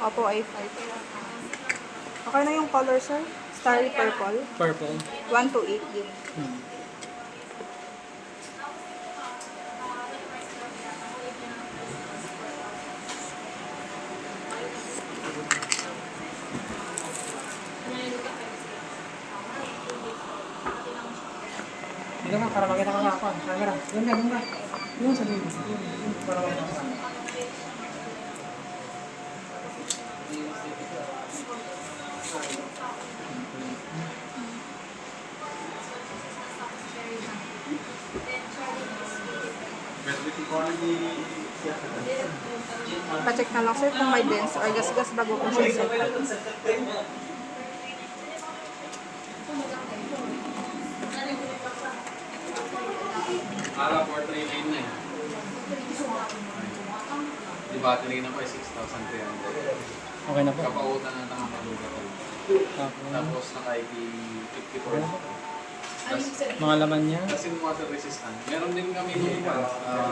Oppo A5. Okay na yung color, sir? Starry purple. Purple. 128 yun. Dito ka, para makita ka sa ako. Camera. Doon ka. Doon sa dito. Para makita ka sa ako. Pa-check na lang, sir, kung may dents or gas-gas bago ko siya set. Ara 439 na eh. Di battery na ko ay 6,300. Okay na po. Kapautan na ng maluga ko. Tapos naka-IP 54. Mga laman niya. Kasi water resistant. Meron din kami yung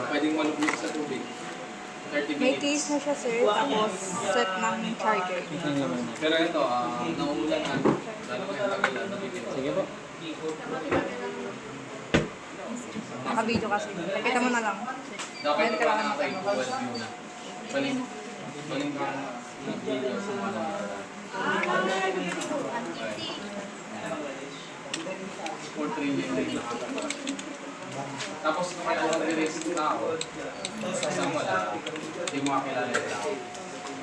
pwedeng malubog sa tubig. 30 May minutes. case na siya, sir, tapos set ng charger. Ito yung laman niya. Pero ito, nauulan na. Lalo ko yung tagilan. Sige po. Naka-video kasi. Pakita mo na lang. Dapat Ayan, ito kailangan na kay mo. Google View na. Baling ka video sa mga 439 na. Tapos kung may nag-release ng tao, isang wala, hindi mo kakilala yung tao.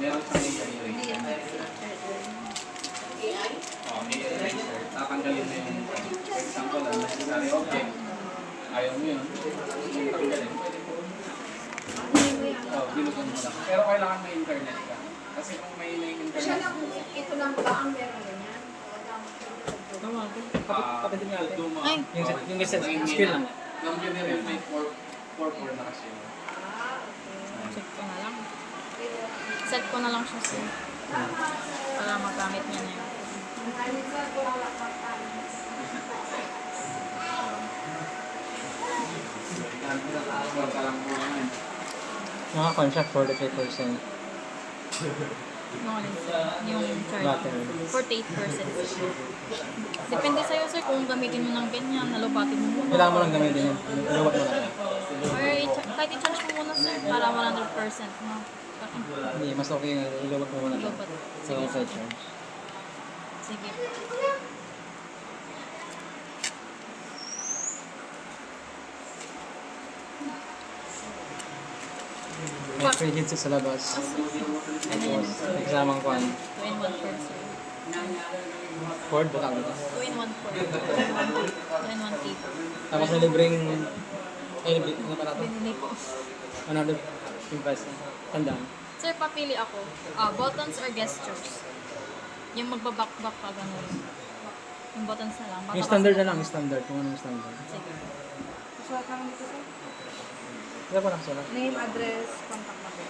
Meron siyang AI. AI eraser. Tatanggalin na yung example na necessary object. Ayaw mo yun. Tanggalin. Bilugan mo lang. Pero kailangan may internet ka. Kasi kung may internet, Ito lang ba ang meron ganyan? Tama po. Kapatid niya ate. Ay. Yung skill lang. Yung general may 4 na kasi. Check ko na lang. Set ko na lang siya sir. Para magamit niya na yun. Naka-con siya 45%. Yung alin sir? Yung charge. Battery. 48%. Depende sa'yo sir kung gamitin mo ng ganyan, nalubatin mo muna. Kailangan mo lang gamitin yun. Iluwat mo lang. Or kahit i-charge mo muna sir, para 100% no? Hindi, mas okay nga. Iluwat mo muna. Iluwat. Sa outside charge. Sige. May free headset sa labas. Ano yan? Tapos, examang kuhan. 2-in-1 cord sir. Cord, butang dito. 2-in-1 cord. 2-in-1 cable. Tapos may libreng... Ay, ano pa natin? Binili ko. 100 yung price. Tandaan. Sir, papili ako. Buttons or gestures? Yung magbabak-bak ka, gano'n. Yung buttons na lang. Yung standard na lang, yung standard. Kung ano yung standard. Sige. Susulat lang dito, sir. Wala pa nakasulat. Name, address, contact number.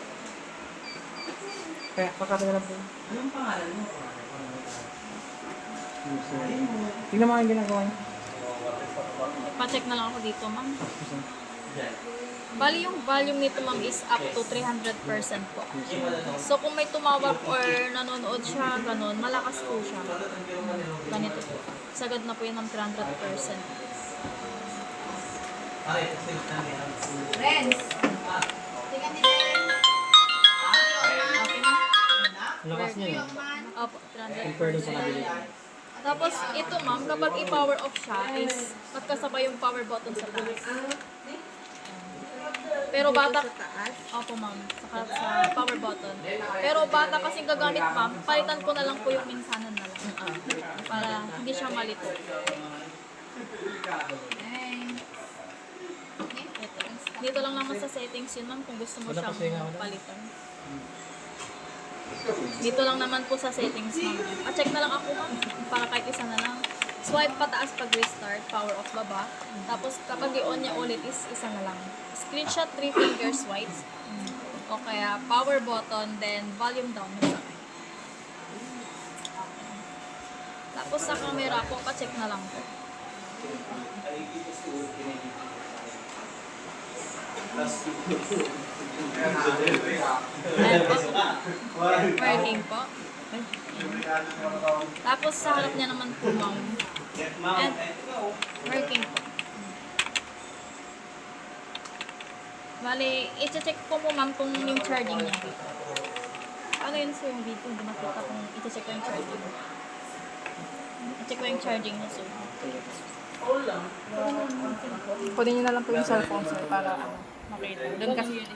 Kaya, pakata na lang po. Anong pangalan mo? Tingnan mo ang ginagawa niya. Pa-check na lang ako dito, ma'am. Bali yung volume nito, ma'am, is up to 300% po. So, kung may tumawag or nanonood siya, ganun, malakas po siya. Ganito po. Sagad na po yun ng 300%. Friends! Tingnan ni Ben. Okay na? Lakas niya yun. Opo, 300%. Compare dun sa kabili. Tapos, ito, ma'am, kapag i-power off siya, is magkasabay yung power button sa taas. Pero bata... Opo, ma'am. Saka sa power button. Pero bata kasing gagamit, ma'am, palitan ko na lang po yung minsanan na lang. Para hindi siya malito. Ito. Dito lang naman sa settings yun, ma'am, kung gusto mo Wala kasi nga, siyang wala. palitan. Dito lang naman po sa settings, ma'am. Check na lang ako, ma'am, para kahit isa na lang. Swipe pataas pag restart, power off baba. Tapos kapag i-on niya ulit is isa na lang. Screenshot 3 finger swipes. O kaya power button, then volume down yung sakay. Tapos sa camera po, pa-check na lang po. Ayan po. Working po. Tapos sa harap niya naman po, ma'am. And working po. Bali, i-check ko po ma'am kung yung charging niya. Ano yun sa yung video? Hindi makita kung i-check ko yung charging. I-check ko yung charging niya, sir. Kunin niyo na lang po yung cellphone, sir, para ano, makita. Doon kasi yun.